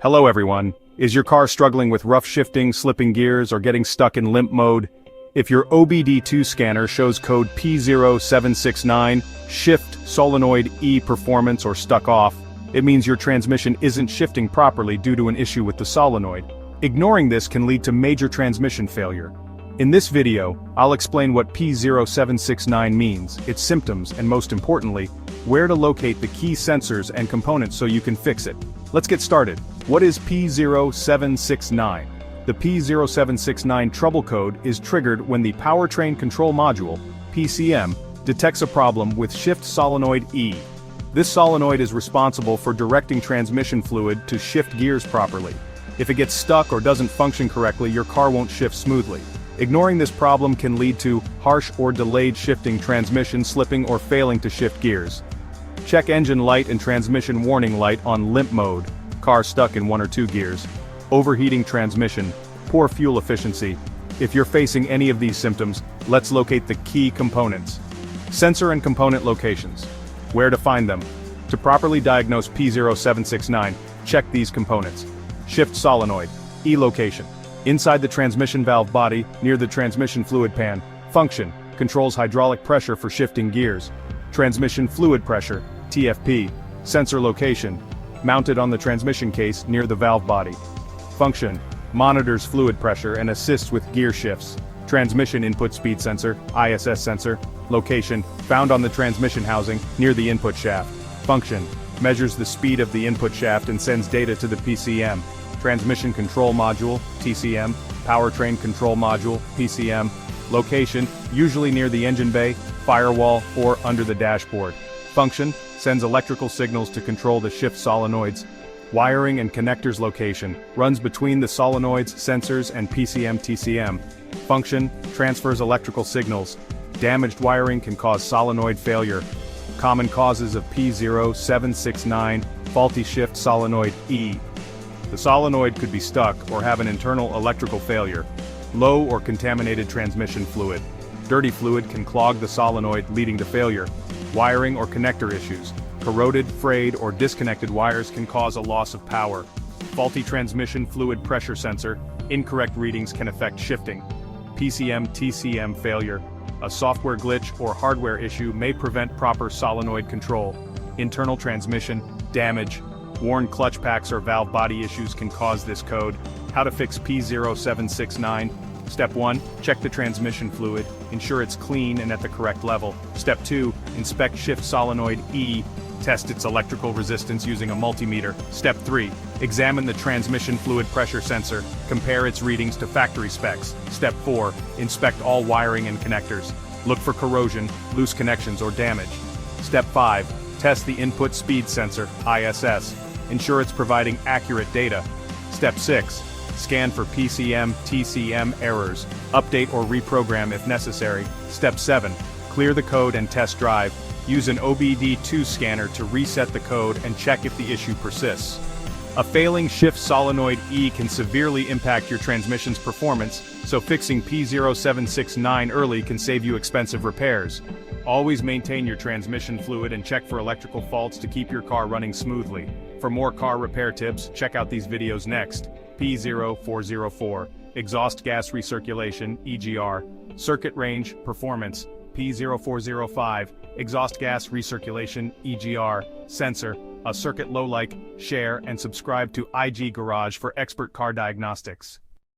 Hello everyone. Is your car struggling with rough shifting, slipping gears, or getting stuck in limp mode? If your OBD-II scanner shows code P0769, Shift Solenoid E performance or stuck off, it means your transmission isn't shifting properly due to an issue with the solenoid. Ignoring this can lead to major transmission failure. In this video, I'll explain what P0769 means, its symptoms, and most importantly, where to locate the key sensors and components so you can fix it. Let's get started. What is P0769? The P0769 trouble code is triggered when the powertrain control module, PCM, detects a problem with Shift Solenoid E. This solenoid is responsible for directing transmission fluid to shift gears properly. If it gets stuck or doesn't function correctly, your car won't shift smoothly. Ignoring this problem can lead to harsh or delayed shifting, transmission slipping, or failing to shift gears. Check engine light and transmission warning light on limp mode, car stuck in 1 or 2 gears. Overheating transmission, poor fuel efficiency. If you're facing any of these symptoms, let's locate the key components. Sensor and component locations. Where to find them? To properly diagnose P0769, check these components. Shift solenoid, E location. Inside the transmission valve body, near the transmission fluid pan. Function, controls hydraulic pressure for shifting gears. Transmission fluid pressure, TFP. Sensor location, mounted on the transmission case near the valve body. Function, monitors fluid pressure and assists with gear shifts. Transmission input speed sensor, ISS sensor. Location, found on the transmission housing, near the input shaft. Function, measures the speed of the input shaft and sends data to the PCM. Transmission control module, TCM. Powertrain control module, PCM. Location, usually near the engine bay, firewall, or under the dashboard. Function, sends electrical signals to control the shift solenoids. Wiring and connectors location, runs between the solenoids, sensors, and PCM-TCM. Function, transfers electrical signals. Damaged wiring can cause solenoid failure. Common causes of P0769, faulty shift solenoid E. The solenoid could be stuck or have an internal electrical failure. Low or contaminated transmission fluid. Dirty fluid can clog the solenoid, leading to failure. Wiring or connector issues. Corroded, frayed, or disconnected wires can cause a loss of power. Faulty transmission fluid pressure sensor. Incorrect readings can affect shifting. PCM-TCM failure. A software glitch or hardware issue may prevent proper solenoid control. Internal transmission damage. Worn clutch packs or valve body issues can cause this code. How to fix P0769. Step 1, check the transmission fluid, ensure it's clean and at the correct level. Step 2, inspect Shift Solenoid E, test its electrical resistance using a multimeter. Step 3, examine the transmission fluid pressure sensor, compare its readings to factory specs. Step 4, inspect all wiring and connectors. Look for corrosion, loose connections, or damage. Step 5, test the input speed sensor, ISS. Ensure it's providing accurate data. Step 6, scan for PCM-TCM errors, update or reprogram if necessary. Step 7, clear the code and test drive. Use an OBD-II scanner to reset the code and check if the issue persists. A failing Shift Solenoid E can severely impact your transmission's performance, so fixing P0769 early can save you expensive repairs. Always maintain your transmission fluid and check for electrical faults to keep your car running smoothly. For more car repair tips, check out these videos next. P0404, exhaust gas recirculation, EGR, circuit range, performance, P0405, exhaust gas recirculation, EGR, sensor, a circuit low. Like, share, and subscribe to IG Garage for expert car diagnostics.